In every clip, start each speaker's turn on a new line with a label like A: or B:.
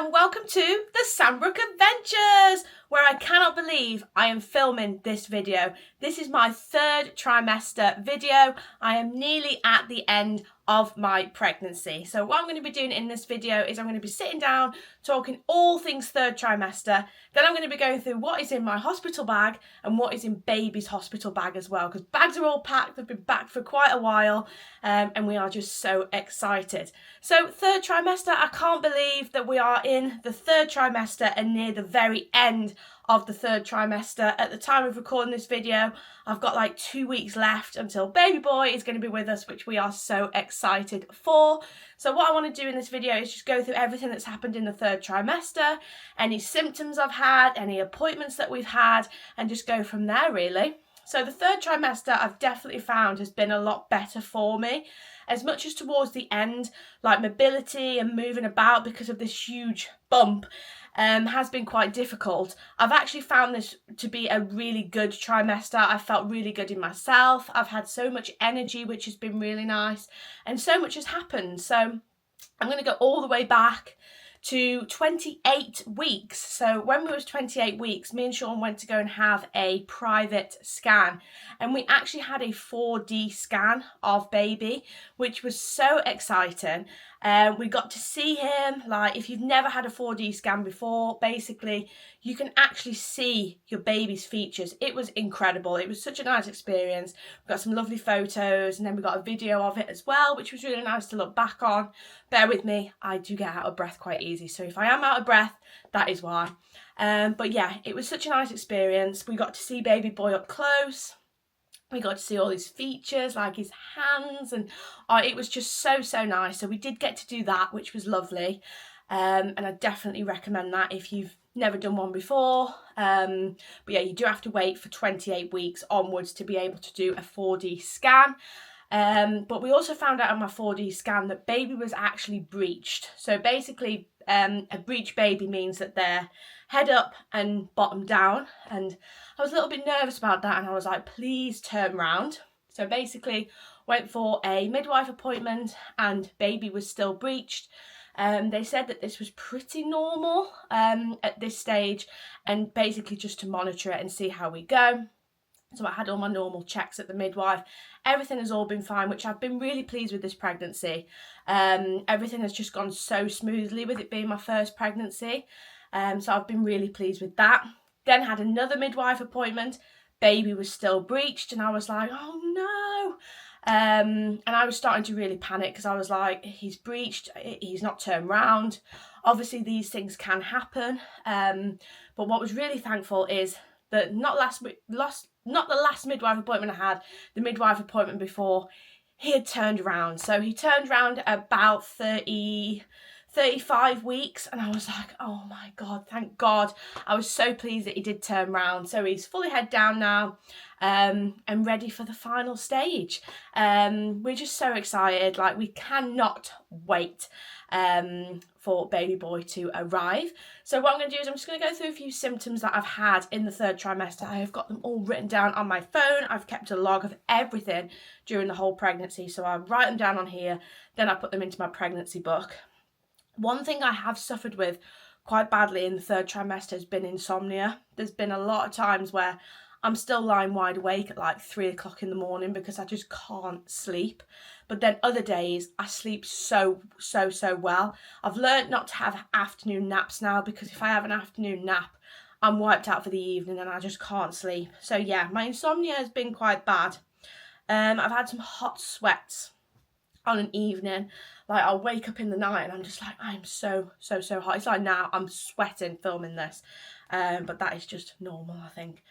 A: and welcome to the Sandbrook Adventures, where I cannot believe I am filming this video. This is my third trimester video. I am nearly at the end of my pregnancy. So what I'm going to be doing in this video is I'm going to be sitting down, talking all things third trimester. Then I'm going to be going through what is in my hospital bag and what is in baby's hospital bag as well, because bags are all packed. They've been packed for quite a while, and we are just so excited. So third trimester, I can't believe that we are in the third trimester and near the very end of the third trimester. At the time of recording this video, I've got like 2 weeks left until baby boy is going to be with us, which we are so excited for. So what I want to do in this video is just go through everything that's happened in the third trimester, any symptoms I've had, any appointments that we've had, and just go from there really. So the third trimester I've definitely found has been a lot better for me. As much as towards the end, like mobility and moving about because of this huge bump has been quite difficult, I've actually found this to be a really good trimester. I felt really good in myself. I've had so much energy, which has been really nice, and so much has happened. So I'm going to go all the way back to 28 weeks. So when we was 28 weeks, me and Sean went to go and have a private scan, and we actually had a 4D scan of baby, which was so exciting. We got to see him. Like, if you've never had a 4D scan before, basically you can actually see your baby's features. It was incredible. It was such a nice experience. We got some lovely photos, and then we got a video of it as well, which was really nice to look back on. Bear with me, I do get out of breath quite easy, so if I am out of breath, that is why. But yeah, it was such a nice experience. We got to see baby boy up close. We got to see all his features, like his hands, and it was just so nice. So we did get to do that, which was lovely, and I definitely recommend that if you've never done one before. But yeah, you do have to wait for 28 weeks onwards to be able to do a 4D scan. But we also found out on my 4D scan that baby was actually breached. So basically, a breech baby means that they're head up and bottom down, and I was a little bit nervous about that, and I was like, please turn round. So basically went for a midwife appointment, and baby was still breached. They said that this was pretty normal at this stage, and basically just to monitor it and see how we go. So I had all my normal checks at the midwife. Everything has all been fine, which I've been really pleased with this pregnancy. Everything has just gone so smoothly with it being my first pregnancy. So I've been really pleased with that. Then had another midwife appointment. Baby was still breached, and I was like, oh no. And I was starting to really panic because I was like, he's breached, he's not turned round. Obviously these things can happen. But what was really thankful is that not the last midwife appointment I had, the midwife appointment before, he had turned around. So he turned around about 35 weeks, and I was like, oh my God, thank God. I was so pleased that he did turn around. So he's fully head down now, and ready for the final stage. We're just so excited, like we cannot wait for baby boy to arrive. So what I'm going to do is I'm just going to go through a few symptoms that I've had in the third trimester. I have got them all written down on my phone. I've kept a log of everything during the whole pregnancy, so I write them down on here, then I put them into my pregnancy book. One thing I have suffered with quite badly in the third trimester has been insomnia. There's been a lot of times where I'm still lying wide awake at like 3 o'clock in the morning because I just can't sleep. But then other days I sleep so well. I've learned not to have afternoon naps now, because if I have an afternoon nap, I'm wiped out for the evening and I just can't sleep. So yeah, my insomnia has been quite bad. I've had some hot sweats on an evening. Like, I'll wake up in the night and I'm just like, I'm so hot. It's like now I'm sweating filming this, but that is just normal, I think.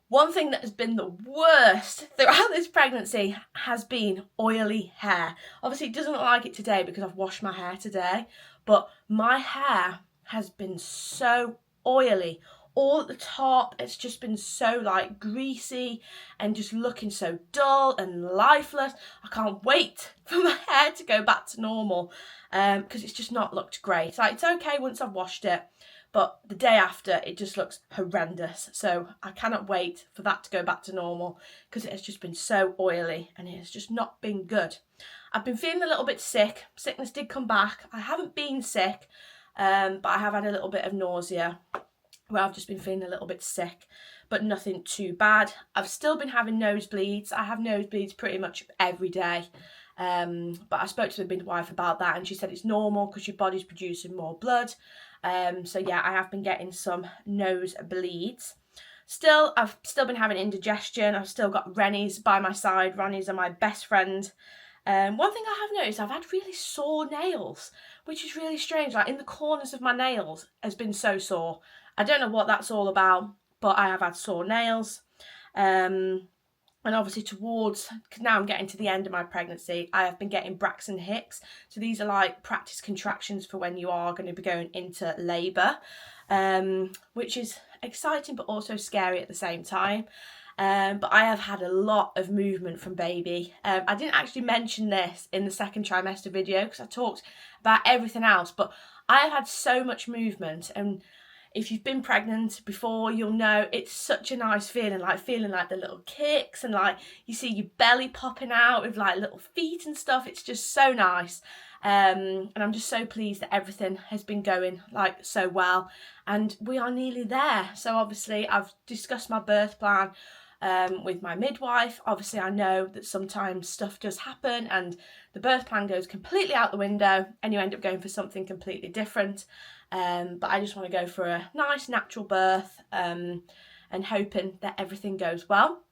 A: One thing that has been the worst throughout this pregnancy has been oily hair. Obviously it doesn't look like it today because I've washed my hair today, but my hair has been so oily. All at the top, it's just been so like greasy and just looking so dull and lifeless. I can't wait for my hair to go back to normal, because it's just not looked great. Like, it's okay once I've washed it, but the day after it just looks horrendous. So I cannot wait for that to go back to normal, because it has just been so oily and it has just not been good. I've been feeling a little bit sick. Sickness did come back. I haven't been sick. but I have had a little bit of nausea where I've just been feeling a little bit sick, but nothing too bad. I've still been having nosebleeds. I have nosebleeds pretty much every day. But I spoke to the midwife about that, and she said it's normal because your body's producing more blood. So yeah, I have been getting some nosebleeds. I've still been having indigestion. I've still got Rennies by my side. Rennies are my best friend. One thing I have noticed, I've had really sore nails, which is really strange. Like in the corners of my nails has been so sore. I don't know what that's all about, but I have had sore nails. And obviously because now I'm getting to the end of my pregnancy, I have been getting Braxton Hicks. So these are like practice contractions for when you are going to be going into labour, which is exciting but also scary at the same time. But I have had a lot of movement from baby. I didn't actually mention this in the second trimester video because I talked about everything else, but I have had so much movement, and if you've been pregnant before, you'll know it's such a nice feeling like the little kicks, and like you see your belly popping out with like little feet and stuff. It's just so nice. And I'm just so pleased that everything has been going like so well, and we are nearly there. So obviously I've discussed my birth plan with my midwife. Obviously I know that sometimes stuff does happen and the birth plan goes completely out the window and you end up going for something completely different. But I just want to go for a nice natural birth and hoping that everything goes well.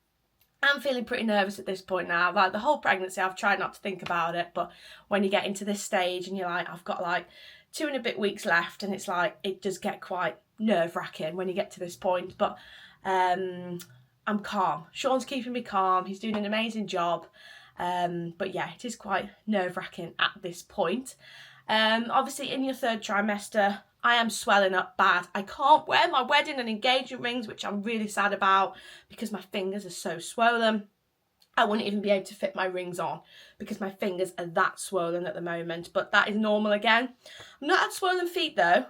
A: I'm feeling pretty nervous at this point now. Like the whole pregnancy, I've tried not to think about it, but when you get into this stage and you're like, I've got like 2 and a bit weeks left, and it's like, it does get quite nerve-wracking when you get to this point. But I'm calm. Sean's keeping me calm. He's doing an amazing job. But yeah, it is quite nerve-wracking at this point. Obviously in your 3rd trimester, I am swelling up bad. I can't wear my wedding and engagement rings, which I'm really sad about because my fingers are so swollen. I wouldn't even be able to fit my rings on because my fingers are that swollen at the moment, but that is normal again. I've not had swollen feet though.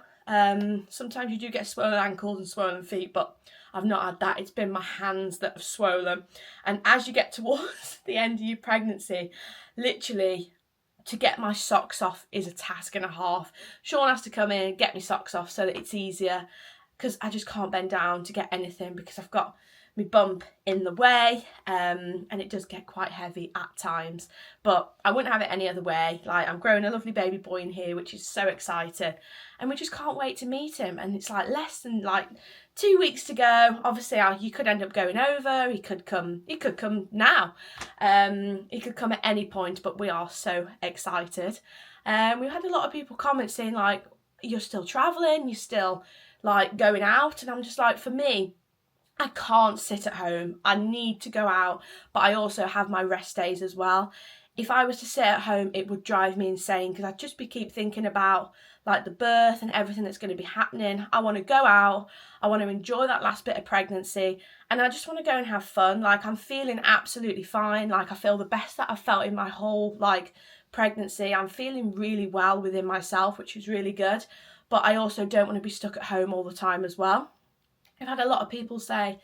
A: Sometimes you do get swollen ankles and swollen feet, but I've not had that. It's been my hands that have swollen. And as you get towards the end of your pregnancy, literally to get my socks off is a task and a half. Sean has to come in and get me socks off so that it's easier, because I just can't bend down to get anything because I've got my bump in the way, and it does get quite heavy at times, but I wouldn't have it any other way. Like, I'm growing a lovely baby boy in here, which is so exciting, and we just can't wait to meet him. And it's like less than like 2 weeks to go. Obviously you could end up going over, he could come now, he could come at any point, but we are so excited. We've had a lot of people comment saying like, you're still traveling, you're still like going out, and I'm just like, for me, I can't sit at home. I need to go out, but I also have my rest days as well. If I was to sit at home, it would drive me insane because I'd just keep thinking about like the birth and everything that's going to be happening. I want to go out. I want to enjoy that last bit of pregnancy, and I just want to go and have fun. Like, I'm feeling absolutely fine. Like, I feel the best that I've felt in my whole like pregnancy. I'm feeling really well within myself, which is really good. But I also don't want to be stuck at home all the time as well. I've had a lot of people say,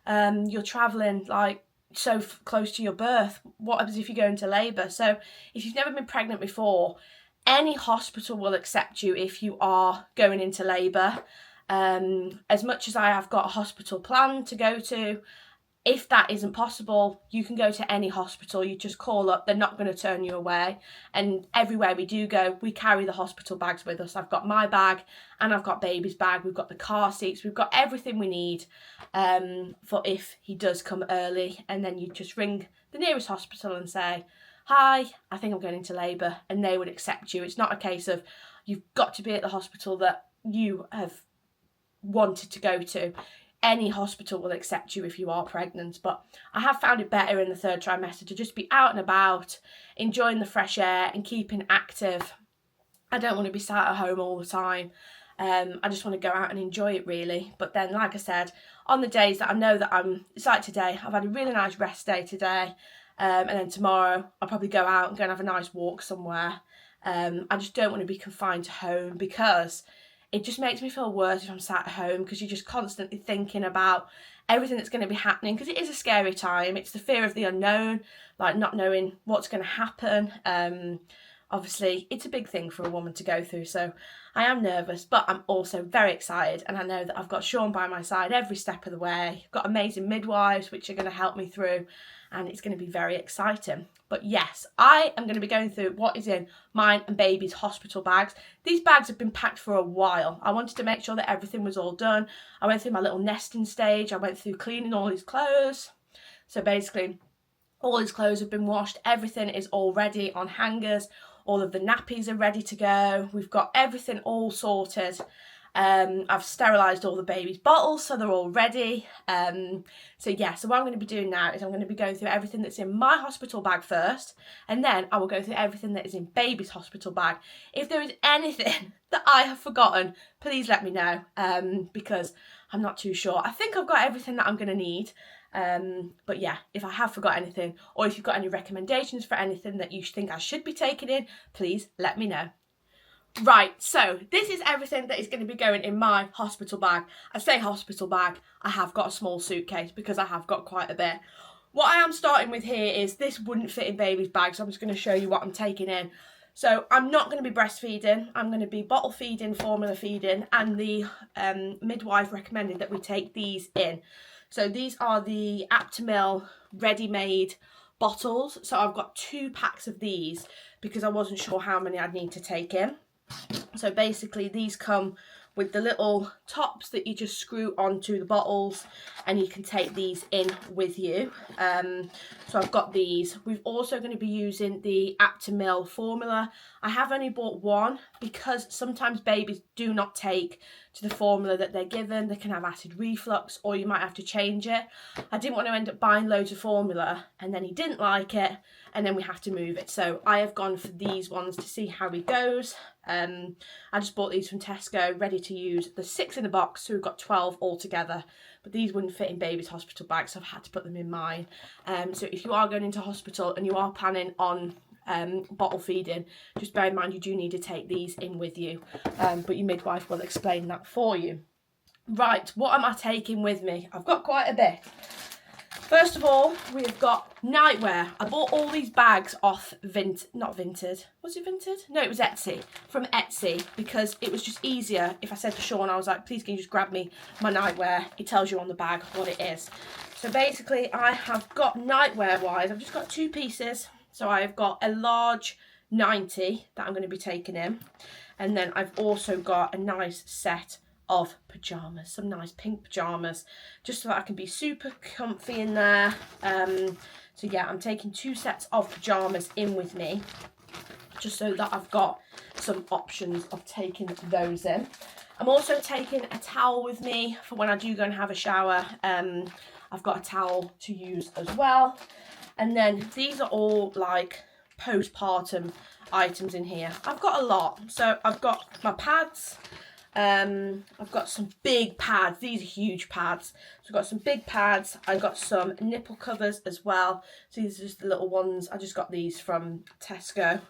A: you're travelling like so close to your birth. What happens if you go into labour? So if you've never been pregnant before, any hospital will accept you if you are going into labour. As much as I have got a hospital plan to go to, if that isn't possible, you can go to any hospital. You just call up, they're not going to turn you away. And everywhere we do go, we carry the hospital bags with us. I've got my bag and I've got baby's bag. We've got the car seats. We've got everything we need for if he does come early. And then you just ring the nearest hospital and say, hi, I think I'm going into labour, and they would accept you. It's not a case of you've got to be at the hospital that you have wanted to go to. Any hospital will accept you if you are pregnant, but I have found it better in the 3rd trimester to just be out and about, enjoying the fresh air and keeping active. I don't want to be sat at home all the time. I just want to go out and enjoy it really. But then, like I said, on the days that I know that it's like today, I've had a really nice rest day today, and then tomorrow I'll probably go out and go and have a nice walk somewhere. I just don't want to be confined to home because it just makes me feel worse if I'm sat at home, because you're just constantly thinking about everything that's going to be happening, because it is a scary time. It's the fear of the unknown, like not knowing what's going to happen. Obviously, it's a big thing for a woman to go through, so I am nervous, but I'm also very excited, and I know that I've got Sean by my side every step of the way. I've got amazing midwives which are going to help me through, and it's going to be very exciting. But yes, I am going to be going through what is in mine and baby's hospital bags. These bags have been packed for a while. I wanted to make sure that everything was all done. I went through my little nesting stage. I went through cleaning all his clothes. So basically, all his clothes have been washed. Everything is all ready on hangers. All of the nappies are ready to go. We've got everything all sorted. I've sterilised all the baby's bottles, so they're all ready. So what I'm going to be doing now is I'm going to be going through everything that's in my hospital bag first, and then I will go through everything that is in baby's hospital bag. If there is anything that I have forgotten, please let me know, because I'm not too sure. I think I've got everything that I'm going to need. But yeah, if I have forgot anything, or if you've got any recommendations for anything that you think I should be taking in, please let me know. Right, so this is everything that is going to be going in my hospital bag. I say hospital bag, I have got a small suitcase because I have got quite a bit. What I am starting with here is this wouldn't fit in baby's bag, so I'm just going to show you what I'm taking in. So I'm not going to be breastfeeding, I'm going to be bottle feeding, formula feeding, and the midwife recommended that we take these in. So these are the Aptamil ready-made bottles. So I've got 2 packs of these because I wasn't sure how many I'd need to take in. So basically these come with the little tops that you just screw onto the bottles, and you can take these in with you. So I've got these. We're also going to be using the Aptamil formula. I have only bought one because sometimes babies do not take to the formula that they're given. They can have acid reflux, or you might have to change it. I didn't want to end up buying loads of formula and then he didn't like it and then we have to move it. So I have gone for these ones to see how he goes. I just bought these from Tesco, ready to use. There's 6 in the box, so we've got 12 altogether. But these wouldn't fit in baby's hospital bags, so I've had to put them in mine. So if you are going into hospital and you are planning on bottle feeding, just bear in mind you do need to take these in with you. But your midwife will explain that for you. Right, what am I taking with me? I've got quite a bit. First of all, we've got nightwear. I bought all these bags off not Vinted. Was it Vinted? No, it was Etsy. From Etsy, because it was just easier if I said to Sean, I was like, please can you just grab me my nightwear? It tells you on the bag what it is. So basically I have got nightwear wise, I've just got 2 pieces. So I've got a large 90 that I'm going to be taking in. And then I've also got a nice set of pyjamas, some nice pink pyjamas, just so that I can be super comfy in there. So yeah, I'm taking 2 sets of pyjamas in with me, just so that I've got some options of taking those in. I'm also taking a towel with me for when I do go and have a shower. I've got a towel to use as well. And then these are all like postpartum items in here. I've got a lot. So I've got my pads. I've got some big pads. These are huge pads. So I've got some big pads. I've got some nipple covers as well. So these are just the little ones. I just got these from Tesco.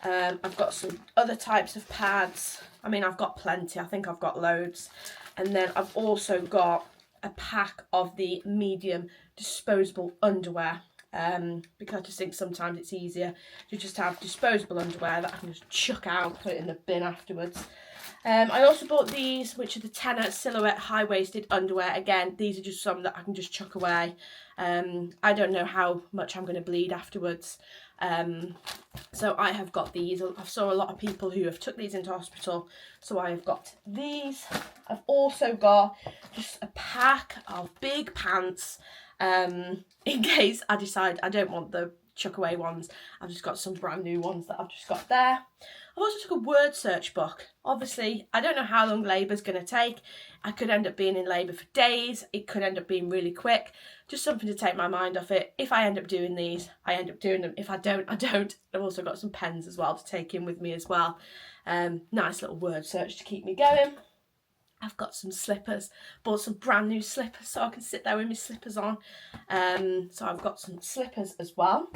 A: I've got some other types of pads. I mean, I've got plenty. I think I've got loads. And then I've also got a pack of the medium disposable underwear. Because I just think sometimes it's easier to just have disposable underwear that I can just chuck out, put it in the bin afterwards. I also bought these, which are the Tenor Silhouette high-waisted underwear. Again, these are just some that I can just chuck away. I don't know how much I'm going to bleed afterwards. So I have got these. I saw a lot of people who have took these into hospital, so I have got these. I've also got just a pack of big pants, in case I decide I don't want the chuck away ones. I've just got some brand new ones that I've just got there. I've also took a word search book. Obviously, I don't know how long labour's going to take. I could end up being in labour for days. It could end up being really quick. Just something to take my mind off it. If I end up doing these, I end up doing them. If I don't, I don't. I've also got some pens as well to take in with me as well. Nice little word search to keep me going. I've got some slippers. Bought some brand new slippers so I can sit there with my slippers on. So I've got some slippers as well.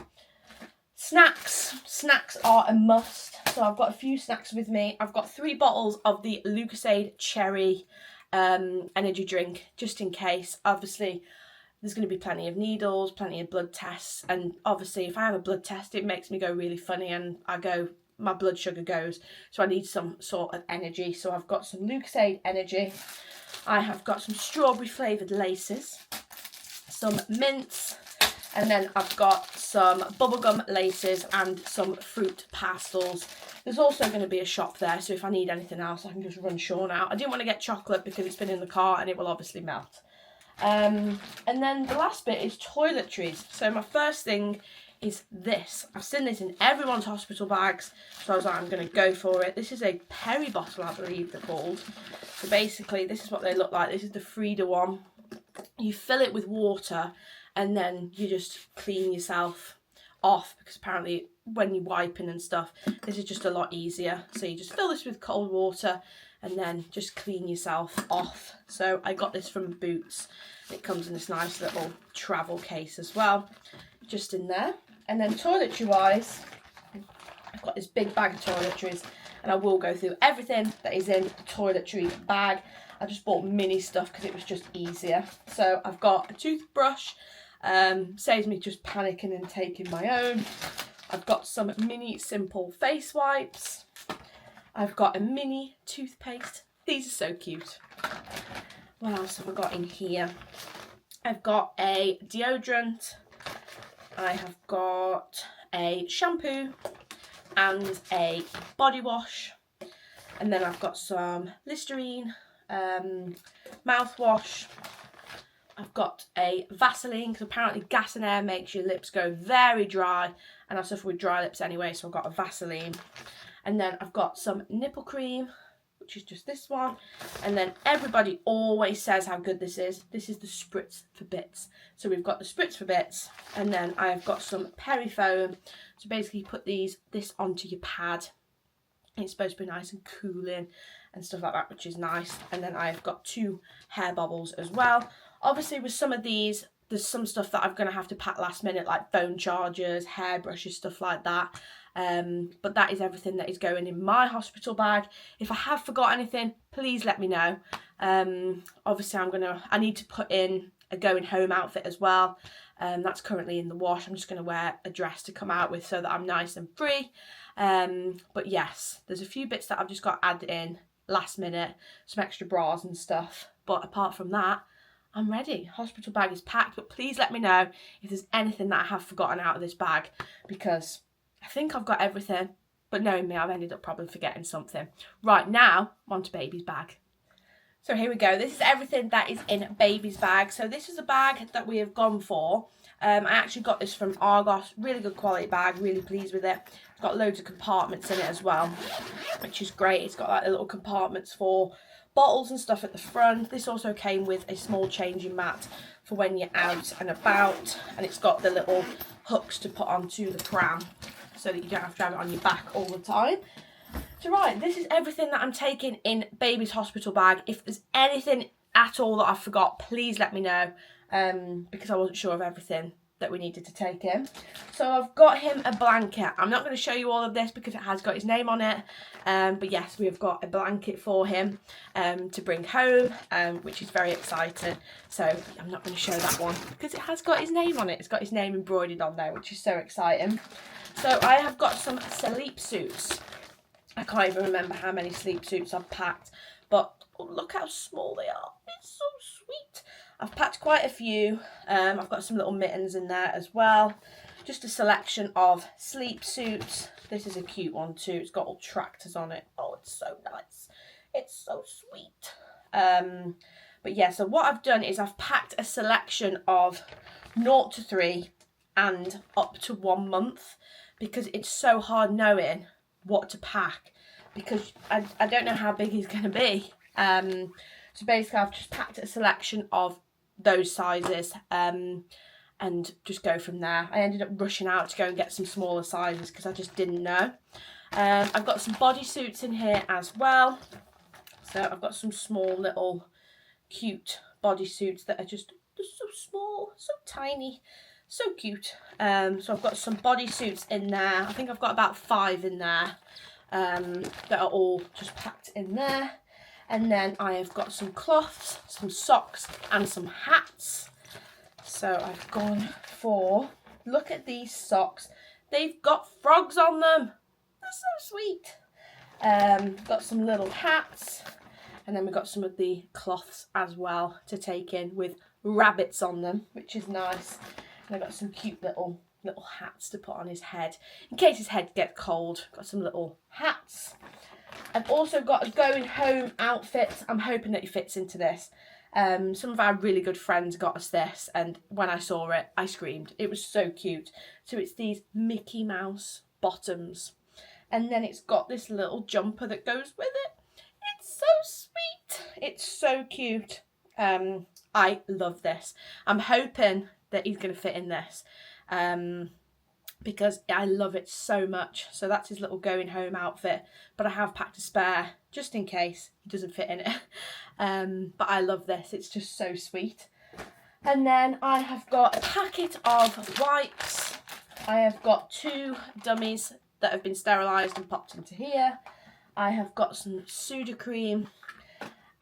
A: Snacks are a must, so I've got a few snacks with me. I've got 3 bottles of the Lucozade Cherry energy drink, just in case. Obviously, there's going to be plenty of needles, plenty of blood tests, and obviously if I have a blood test, it makes me go really funny and I go my blood sugar goes. So I need some sort of energy. So I've got some Lucozade Energy. I have got some strawberry flavoured laces, some mints, and then I've got some bubblegum laces and some fruit pastels. There's also going to be a shop there, so if I need anything else, I can just run Sean out. I didn't want to get chocolate because it's been in the car and it will obviously melt. And then the last bit is toiletries. So my first thing is this. I've seen this in everyone's hospital bags, so I was like, I'm going to go for it. This is a Perry bottle, I believe they're called. So basically, this is what they look like. This is the Frida one. You fill it with water, and then you just clean yourself off, because apparently when you're wiping and stuff, this is just a lot easier. So you just fill this with cold water, and then just clean yourself off. So I got this from Boots. It comes in this nice little travel case as well, just in there. And then toiletry wise, I've got this big bag of toiletries, and I will go through everything that is in the toiletry bag. I just bought mini stuff because it was just easier. So I've got a toothbrush, saves me just panicking and taking my own. I've got some mini simple face wipes. I've got a mini toothpaste. These are so cute. What else have I got in here? I've got a deodorant. I have got a shampoo and a body wash. And then I've got some Listerine, mouthwash. I've got a Vaseline, because apparently gas and air makes your lips go very dry, and I suffer with dry lips anyway, so I've got a Vaseline. And then I've got some nipple cream, which is just this one. And then everybody always says how good this is. This is the Spritz for Bits. So we've got the Spritz for Bits, and then I've got some Peri foam. So basically you put this onto your pad. It's supposed to be nice and cooling and stuff like that, which is nice. And then I've got 2 hair bubbles as well. Obviously with some of these, there's some stuff that I'm going to have to pack last minute, like phone chargers, hairbrushes, stuff like that. But that is everything that is going in my hospital bag. If I have forgot anything, please let me know. Obviously I need to put in a going home outfit as well. That's currently in the wash. I'm just going to wear a dress to come out with so that I'm nice and free. But yes, there's a few bits that I've just got added in last minute, some extra bras and stuff. But apart from that, I'm ready. Hospital bag is packed, but please let me know if there's anything that I have forgotten out of this bag, because I think I've got everything, but knowing me, I've ended up probably forgetting something. Right, now, on to baby's bag. So here we go. This is everything that is in baby's bag. So this is a bag that we have gone for. I actually got this from Argos. Really good quality bag. Really pleased with it. It's got loads of compartments in it as well, which is great. It's got like the little compartments for bottles and stuff at the front. This also came with a small changing mat for when you're out and about. And it's got the little hooks to put onto the pram, so that you don't have to have it on your back all the time. So right, this is everything that I'm taking in baby's hospital bag. If there's anything at all that I forgot, please let me know, because I wasn't sure of everything that we needed to take in. So I've got him a blanket. I'm not going to show you all of this because it has got his name on it, but yes, we have got a blanket for him to bring home, which is very exciting. So I'm not going to show that one because it has got his name on it. It's got his name embroidered on there, which is so exciting. So I have got some sleep suits. I can't even remember how many sleep suits I've packed, but look how small they are. It's so sweet. I've packed quite a few. I've got some little mittens in there as well. Just a selection of sleep suits. This is a cute one too. It's got all tractors on it. Oh, it's so nice. It's so sweet. But yeah, so what I've done is I've packed a selection of 0 to 3 and up to 1 month, because it's so hard knowing what to pack, because I don't know how big he's going to be. So basically I've just packed a selection of those sizes and just go from there. I ended up rushing out to go and get some smaller sizes because I just didn't know. I've got some bodysuits in here as well. So I've got some small little cute bodysuits that are just so small, so tiny, so cute. So I've got some bodysuits in there. I think I've got about 5 in there that are all just packed in there. And then I have got some cloths, some socks and some hats. So I've gone for, look at these socks. They've got frogs on them. They're so sweet. Got some little hats, and then we've got some of the cloths as well to take in with rabbits on them, which is nice. And I've got some cute little hats to put on his head in case his head gets cold. Got some little hats. I've also got a going home outfit. I'm hoping that it fits into this. Some of our really good friends got us this, and when I saw it, I screamed. It was so cute. So it's these Mickey Mouse bottoms, and then it's got this little jumper that goes with it. It's so sweet. It's so cute. I love this. I'm hoping that he's going to fit in this. Because I love it so much. So that's his little going home outfit, but I have packed a spare just in case he doesn't fit in it. But I love this, it's just so sweet. And then I have got a packet of wipes. I have got 2 dummies that have been sterilised and popped into here. I have got some Sudocrem,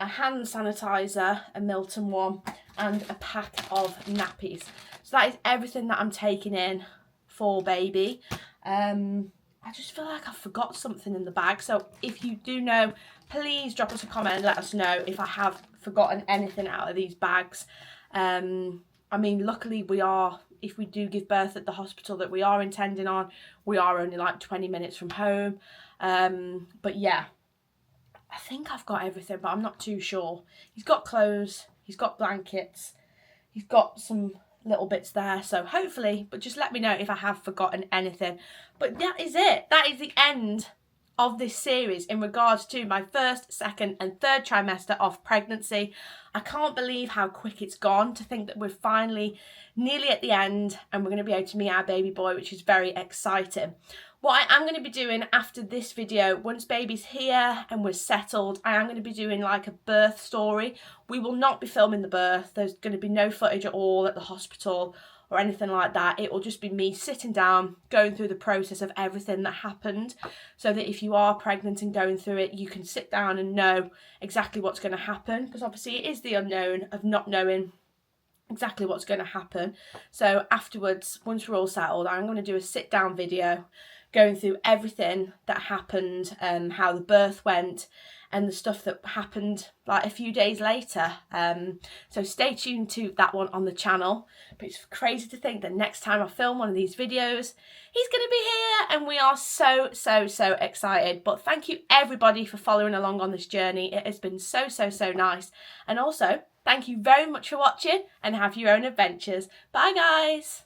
A: a hand sanitizer, a Milton one, and a pack of nappies. So that is everything that I'm taking in for baby. I just feel like I forgot something in the bag, so if you do know, please drop us a comment and let us know if I have forgotten anything out of these bags. I mean, luckily if we do give birth at the hospital that we are intending on, we are only like 20 minutes from home. But yeah, I think I've got everything, but I'm not too sure. He's got clothes, he's got blankets, he's got some little bits there, so hopefully, but just let me know if I have forgotten anything. But that is it. That is the end of this series in regards to my first, second and third trimester of pregnancy. I can't believe how quick it's gone, to think that we're finally nearly at the end and we're going to be able to meet our baby boy, which is very exciting. What I am going to be doing after this video, once baby's here and we're settled, I am going to be doing like a birth story. We will not be filming the birth. There's going to be no footage at all at the hospital or anything like that. It will just be me sitting down, going through the process of everything that happened, so that if you are pregnant and going through it, you can sit down and know exactly what's going to happen, because obviously it is the unknown of not knowing exactly what's going to happen. So afterwards, once we're all settled, I'm going to do a sit down video going through everything that happened, how the birth went, and the stuff that happened like a few days later. So stay tuned to that one on the channel. But it's crazy to think that next time I film one of these videos, he's going to be here, and we are so excited. But thank you everybody for following along on this journey. It has been so nice. And also, thank you very much for watching, and have your own adventures. Bye guys.